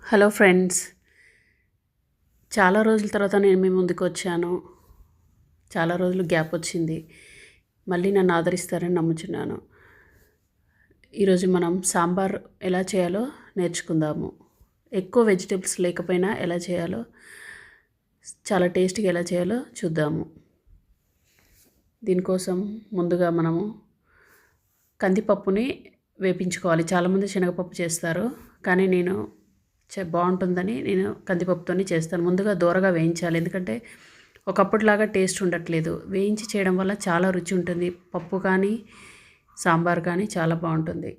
Hello friends, చాలా రోజుల తర్వాత నేను మీ ముందుకు వచ్చాను. చాలా రోజులు గ్యాప్ వచ్చింది. మళ్ళీ నన్ను ఆదరిస్తారని నమ్ముచున్నాను. ఈరోజు మనం సాంబార్ ఎలా చేయాలో నేర్చుకుందాము. ఎక్కువ వెజిటేబుల్స్ లేకపోయినా ఎలా చేయాలో, చాలా టేస్టీగా ఎలా చేయాలో చూద్దాము. దీనికోసం ముందుగా మనము కందిపప్పుని వేపించుకోవాలి. చాలామంది శనగపప్పు చేస్తారు, కానీ నేను బాగుంటుందని నేను కందిపప్పుతోనే చేస్తాను. ముందుగా దోరగా వేయించాలి, ఎందుకంటే ఒకప్పటిలాగా టేస్ట్ ఉండట్లేదు. వేయించి చేయడం వల్ల చాలా రుచి ఉంటుంది. పప్పు కానీ సాంబార్ కానీ చాలా బాగుంటుంది.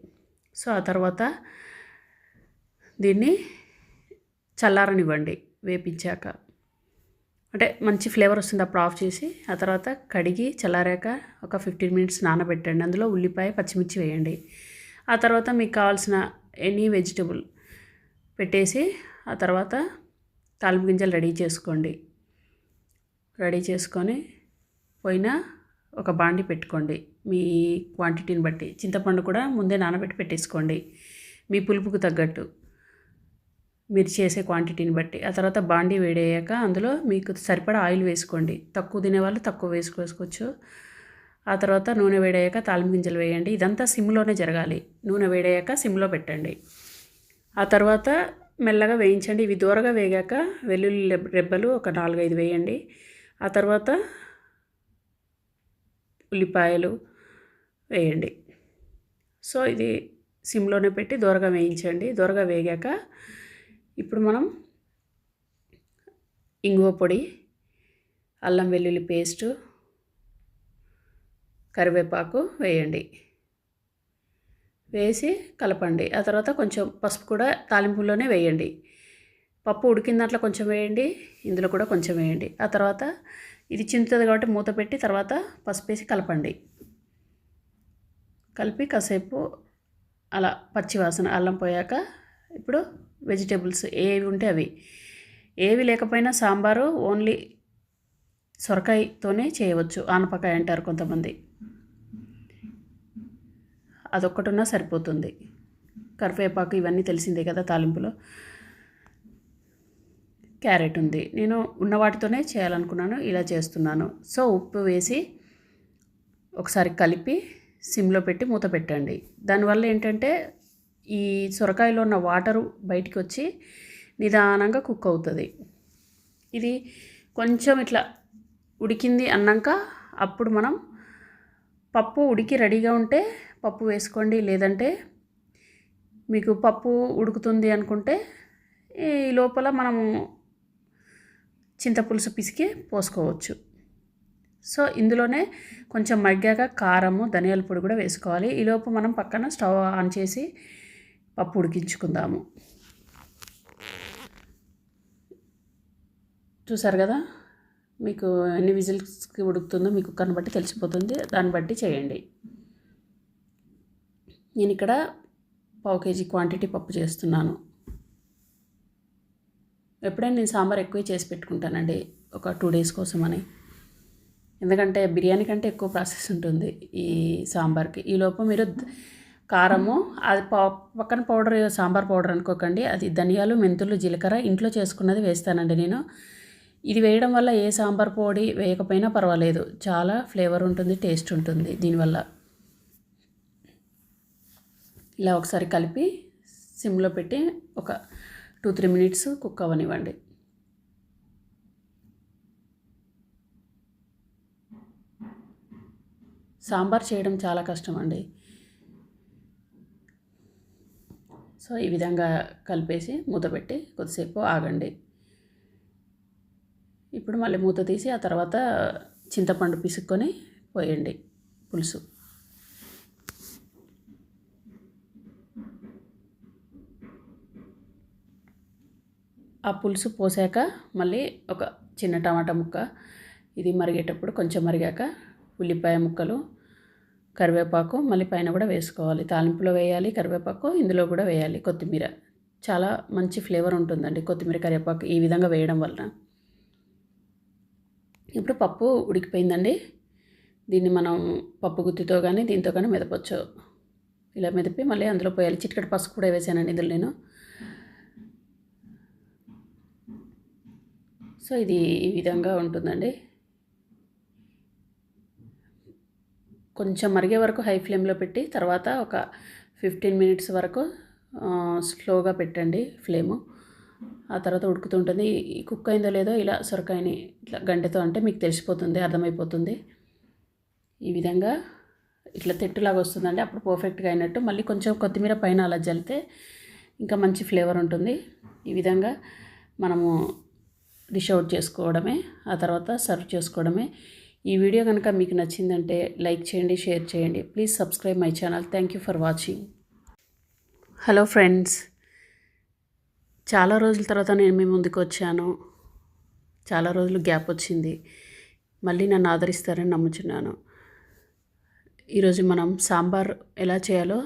సో ఆ తర్వాత దీన్ని చల్లారనివ్వండి. వేపించాక అంటే మంచి ఫ్లేవర్ వస్తుంది. అప్పుడు ఆఫ్ చేసి ఆ తర్వాత కడిగి చల్లారాక ఒక 15 మినిట్స్ నానబెట్టండి. అందులో ఉల్లిపాయ, పచ్చిమిర్చి వేయండి. ఆ తర్వాత మీకు కావాల్సిన ఎనీ వెజిటబుల్ పెట్టేసి ఆ తర్వాత తాలింపు గింజలు రెడీ చేసుకోండి. రెడీ చేసుకొని పోయిన ఒక బాండి పెట్టుకోండి. మీ క్వాంటిటీని బట్టి చింతపండు కూడా ముందే నానబెట్టి పెట్టేసుకోండి, మీ పులుపుకు తగ్గట్టు, మీరు చేసే క్వాంటిటీని బట్టి. ఆ తర్వాత బాండి వేడయ్యాక అందులో మీకు సరిపడా ఆయిల్ వేసుకోండి. తక్కువ తినేవాళ్ళు తక్కువ వేసుకోవచ్చు. ఆ తర్వాత నూనె వేడయ్యాక తాలింపు గింజలు వేయండి. ఇదంతా సిమ్లోనే జరగాలి. నూనె వేడయ్యాక సిమ్లో పెట్టండి. ఆ తర్వాత మెల్లగా వేయించండి. ఇవి దూరగా వేగాక వెల్లుల్లి రెబ్బలు ఒక 4-5 వేయండి. ఆ తర్వాత ఉల్లిపాయలు వేయండి. సో ఇది సిమ్లోనే పెట్టి దూరగా వేయించండి. దూరగా వేగాక ఇప్పుడు మనం ఇంగువ పొడి, అల్లం వెల్లుల్లి పేస్టు, కరివేపాకు వేయండి. వేసి కలపండి. ఆ తర్వాత కొంచెం పసుపు కూడా తాలింపులోనే వేయండి. పప్పు ఉడికిన దాంట్లో కొంచెం వేయండి, ఇందులో కూడా కొంచెం వేయండి. ఆ తర్వాత ఇది చింతుతుంది కాబట్టి మూత పెట్టి తర్వాత పసుపు వేసి కలపండి. కలిపి కాసేపు అలా పచ్చివాసన అల్లం పోయాక ఇప్పుడు వెజిటేబుల్స్ ఏవి ఉంటే అవి, ఏవి లేకపోయినా సాంబారు ఓన్లీ సొరకాయతోనే చేయవచ్చు. ఆనపకాయ అంటారు కొంతమంది, అదొక్కటి ఉన్నా సరిపోతుంది. కరివేపాకు ఇవన్నీ తెలిసిందే కదా. తాలింపులో క్యారెట్ ఉంది, నేను ఉన్న వాటితోనే చేయాలనుకున్నాను, ఇలా చేస్తున్నాను. సో ఉప్పు వేసి ఒకసారి కలిపి సిమ్లో పెట్టి మూత పెట్టండి. దానివల్ల ఏంటంటే ఈ సొరకాయలో ఉన్న వాటరు బయటికి వచ్చి నిదానంగా కుక్ అవుతుంది. ఇది కొంచెం ఇట్లా ఉడికింది అన్నాక అప్పుడు మనం పప్పు ఉడికి రెడీగా ఉంటే పప్పు వేసుకోండి. లేదంటే మీకు పప్పు ఉడుకుతుంది అనుకుంటే ఈ లోపల మనము చింతపులుసు పిసికి పోసుకోవచ్చు. సో ఇందులోనే కొంచెం మగ్గాక కారము, ధనియాల పొడి కూడా వేసుకోవాలి. ఈలోపు మనం పక్కన స్టవ్ ఆన్ చేసి పప్పు ఉడికించుకుందాము. చూసారు కదా, మీకు ఎన్ని విజిల్స్కి ఉడుకుతుందో మీ కుక్కర్ని బట్టి తెలిసిపోతుంది. దాన్ని బట్టి చేయండి. నేను ఇక్కడ 1/2 కేజీ క్వాంటిటీ పప్పు చేస్తున్నాను. ఎప్పుడైనా నేను సాంబార్ ఎక్కువ చేసి పెట్టుకుంటానండి, ఒక 2 డేస్ కోసమని. ఎందుకంటే బిర్యానీ కంటే ఎక్కువ ప్రాసెస్ ఉంటుంది ఈ సాంబార్కి. ఈలోపు మీరు కారము, అది పక్కన పౌడర్, సాంబార్ పౌడర్ అనుకోకండి, అది ధనియాలు, మెంతులు, జీలకర్ర ఇంట్లో చేసుకున్నది వేస్తానండి నేను. ఇది వేయడం వల్ల ఏ సాంబార్ పొడి వేయకపోయినా పర్వాలేదు, చాలా ఫ్లేవర్ ఉంటుంది, టేస్ట్ ఉంటుంది దీనివల్ల. ఇలా ఒకసారి కలిపి సిమ్లో పెట్టి ఒక 2-3 మినిట్స్ కుక్ అవ్వనివ్వండి. సాంబార్ చేయడం చాలా కష్టం అండి. సో ఈ విధంగా కలిపేసి మూత పెట్టి కొద్దిసేపు ఆగండి. ఇప్పుడు మళ్ళీ మూత తీసి ఆ తర్వాత చింతపండు పిసుక్కొని పోయండి పులుసు. ఆ పులుసు పోసాక మళ్ళీ ఒక చిన్న టమాటా ముక్క, ఇది మరిగేటప్పుడు కొంచెం మరిగాక ఉల్లిపాయ ముక్కలు, కరివేపాకు మళ్ళీ పైన కూడా వేసుకోవాలి. తాలింపులో వేయాలి కరివేపాకు, ఇందులో కూడా వేయాలి కొత్తిమీర. చాలా మంచి ఫ్లేవర్ ఉంటుందండి కొత్తిమీర, కరివేపాకు ఈ విధంగా వేయడం వలన. ఇప్పుడు పప్పు ఉడికిపోయిందండి. దీన్ని మనం పప్పు గుత్తితో కానీ దీంతో కానీ మెదపచ్చు. ఇలా మెదిపి మళ్ళీ అందులో పోయాలి. చిటికెడు పసుపు కూడా వేసానండి ఇందులో నేను. సో ఇది ఈ విధంగా ఉంటుందండి. కొంచెం మరిగే వరకు హై ఫ్లేమ్లో పెట్టి తర్వాత ఒక 15 మినిట్స్ వరకు స్లోగా పెట్టండి ఫ్లేము. ఆ తర్వాత ఉడుకుతుంటుంది. కుక్ అయిందో లేదో ఇలా సొరకాయని ఇట్లా గంటెతో అంటే మీకు తెలిసిపోతుంది, అర్థమైపోతుంది. ఈ విధంగా ఇట్లా తెట్టులాగా వస్తుందండి, అప్పుడు పర్ఫెక్ట్గా అయినట్టు. మళ్ళీ కొంచెం కొత్తిమీర పైన అలా జల్లితే ఇంకా మంచి ఫ్లేవర్ ఉంటుంది. ఈ విధంగా మనము డిష్ అవుట్ చేసుకోవడమే, ఆ తర్వాత సర్వ్ చేసుకోవడమే. ఈ వీడియో కనుక మీకు నచ్చిందంటే లైక్ చేయండి, షేర్ చేయండి. Please subscribe my channel. Thank you for watching. Hello friends, చాలా రోజుల తర్వాత నేను మీ ముందుకు వచ్చాను. చాలా రోజులు గ్యాప్ వచ్చింది. మళ్ళీ నన్ను ఆదరిస్తారని నమ్ముచున్నాను. ఈరోజు మనం సాంబార్ ఎలా చేయాలో